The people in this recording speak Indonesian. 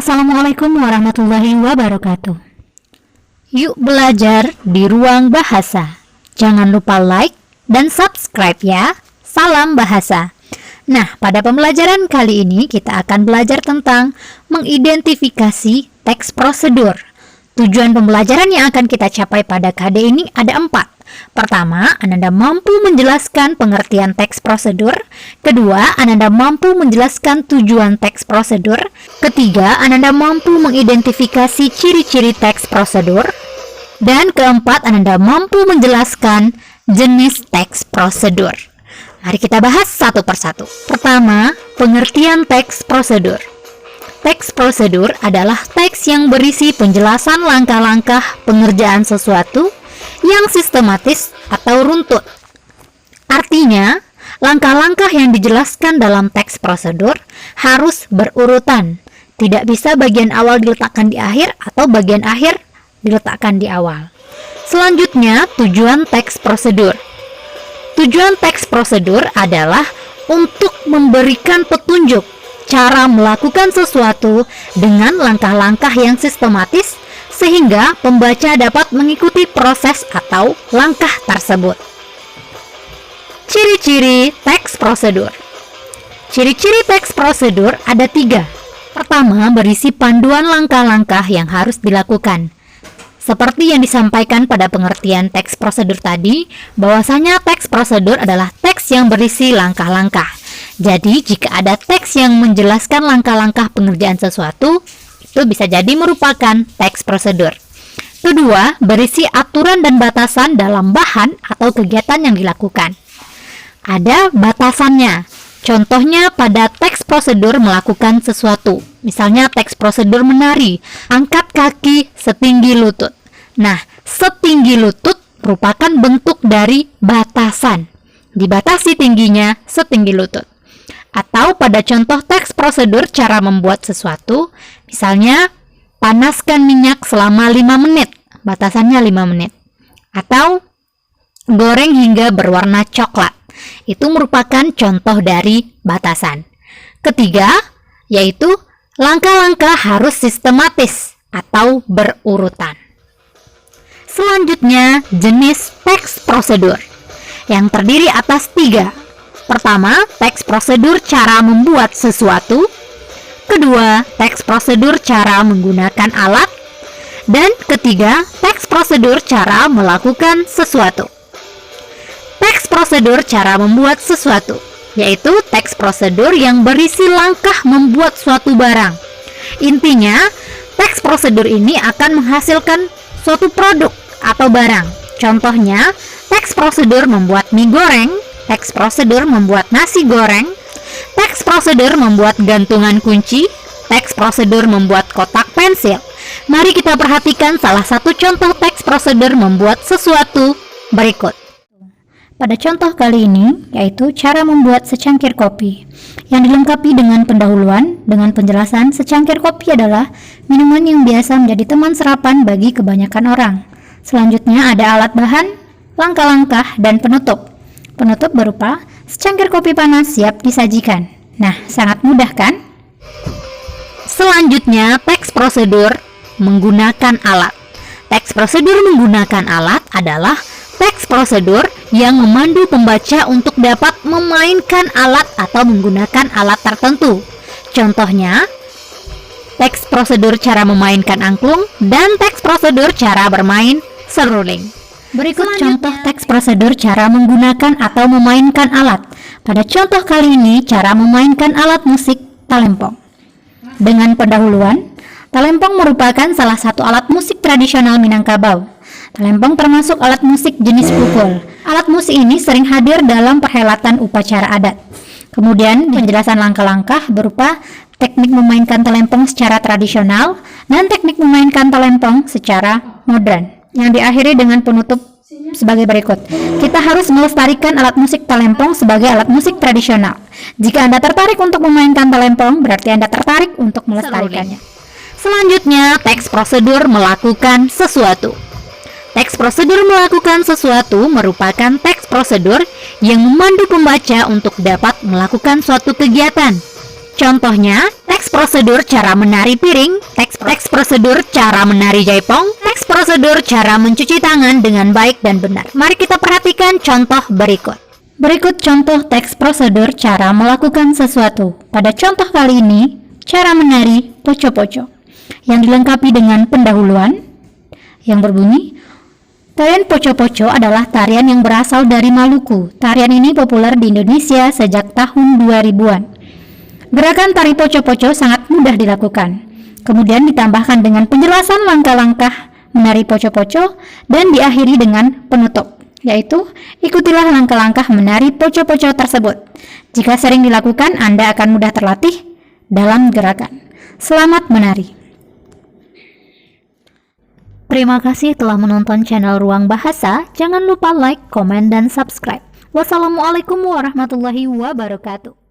Assalamualaikum warahmatullahi wabarakatuh. Yuk belajar di ruang bahasa. Jangan lupa like dan subscribe ya. Salam bahasa. Nah, pada pembelajaran kali ini kita akan belajar tentang mengidentifikasi teks prosedur. Tujuan pembelajaran yang akan kita capai pada KD ini ada 4. Pertama, Ananda mampu menjelaskan pengertian teks prosedur. Kedua, Ananda mampu menjelaskan tujuan teks prosedur. Ketiga, Ananda mampu mengidentifikasi ciri-ciri teks prosedur. Dan keempat, Ananda mampu menjelaskan jenis teks prosedur. Mari kita bahas satu persatu. Pertama, pengertian teks prosedur. Teks prosedur adalah teks yang berisi penjelasan langkah-langkah pengerjaan sesuatu yang sistematis atau runtut. Artinya, langkah-langkah yang dijelaskan dalam teks prosedur harus berurutan. Tidak bisa bagian awal diletakkan di akhir atau bagian akhir diletakkan di awal. Selanjutnya, tujuan teks prosedur. Tujuan teks prosedur adalah untuk memberikan petunjuk cara melakukan sesuatu dengan langkah-langkah yang sistematis sehingga pembaca dapat mengikuti proses atau langkah tersebut. Ciri-ciri teks prosedur. Ciri-ciri teks prosedur ada 3. Pertama, berisi panduan langkah-langkah yang harus dilakukan. Seperti yang disampaikan pada pengertian teks prosedur tadi, bahwasanya teks prosedur adalah teks yang berisi langkah-langkah. Jadi, jika ada teks yang menjelaskan langkah-langkah pengerjaan sesuatu, itu bisa jadi merupakan teks prosedur. Kedua, berisi aturan dan batasan dalam bahan atau kegiatan yang dilakukan. Ada batasannya. Contohnya pada teks prosedur melakukan sesuatu. Misalnya teks prosedur menari, angkat kaki setinggi lutut. Nah, setinggi lutut merupakan bentuk dari batasan. Dibatasi tingginya setinggi lutut. Atau pada contoh teks prosedur cara membuat sesuatu, misalnya panaskan minyak selama 5 menit, batasannya 5 menit. Atau goreng hingga berwarna coklat, itu merupakan contoh dari batasan. Ketiga, yaitu langkah-langkah harus sistematis atau berurutan. Selanjutnya, jenis teks prosedur yang terdiri atas 3. Pertama, teks prosedur cara membuat sesuatu. Kedua, teks prosedur cara menggunakan alat. Dan ketiga, teks prosedur cara melakukan sesuatu. Teks prosedur cara membuat sesuatu, yaitu teks prosedur yang berisi langkah membuat suatu barang. Intinya, teks prosedur ini akan menghasilkan suatu produk atau barang. Contohnya, teks prosedur membuat mie goreng, teks prosedur membuat nasi goreng, teks prosedur membuat gantungan kunci, teks prosedur membuat kotak pensil. Mari kita perhatikan salah satu contoh teks prosedur membuat sesuatu berikut. Pada contoh kali ini, yaitu cara membuat secangkir kopi, yang dilengkapi dengan pendahuluan dengan penjelasan secangkir kopi adalah minuman yang biasa menjadi teman sarapan bagi kebanyakan orang. Selanjutnya ada alat bahan, langkah-langkah, dan penutup. Penutup berupa secangkir kopi panas siap disajikan. Nah, sangat mudah kan? Selanjutnya, teks prosedur menggunakan alat. Teks prosedur menggunakan alat adalah teks prosedur yang memandu pembaca untuk dapat memainkan alat atau menggunakan alat tertentu. Contohnya, teks prosedur cara memainkan angklung dan teks prosedur cara bermain seruling. Berikut contoh teks prosedur cara menggunakan atau memainkan alat. Pada contoh kali ini, cara memainkan alat musik talempong. Dengan pendahuluan, talempong merupakan salah satu alat musik tradisional Minangkabau. Talempong termasuk alat musik jenis pukul. Alat musik ini sering hadir dalam perhelatan upacara adat. Kemudian, penjelasan langkah-langkah berupa teknik memainkan talempong secara tradisional dan teknik memainkan talempong secara modern, yang diakhiri dengan penutup sebagai berikut. Kita harus melestarikan alat musik talempong sebagai alat musik tradisional. Jika Anda tertarik untuk memainkan talempong, berarti Anda tertarik untuk melestarikannya. Selanjutnya, teks prosedur melakukan sesuatu. Teks prosedur melakukan sesuatu merupakan teks prosedur yang memandu pembaca untuk dapat melakukan suatu kegiatan. Contohnya, teks prosedur cara menari piring, teks prosedur cara menari jaipong, teks prosedur cara mencuci tangan dengan baik dan benar. Mari kita perhatikan contoh berikut. Berikut contoh teks prosedur cara melakukan sesuatu. Pada contoh kali ini, cara menari poco-poco yang dilengkapi dengan pendahuluan yang berbunyi, tarian poco-poco adalah tarian yang berasal dari Maluku. Tarian ini populer di Indonesia sejak tahun 2000-an. Gerakan tari poco-poco sangat mudah dilakukan. Kemudian ditambahkan dengan penjelasan langkah-langkah menari poco-poco dan diakhiri dengan penutup, yaitu ikutilah langkah-langkah menari poco-poco tersebut. Jika sering dilakukan, Anda akan mudah terlatih dalam gerakan. Selamat menari. Terima kasih telah menonton channel Ruang Bahasa. Jangan lupa like, komen, dan subscribe. Wassalamualaikum warahmatullahi wabarakatuh.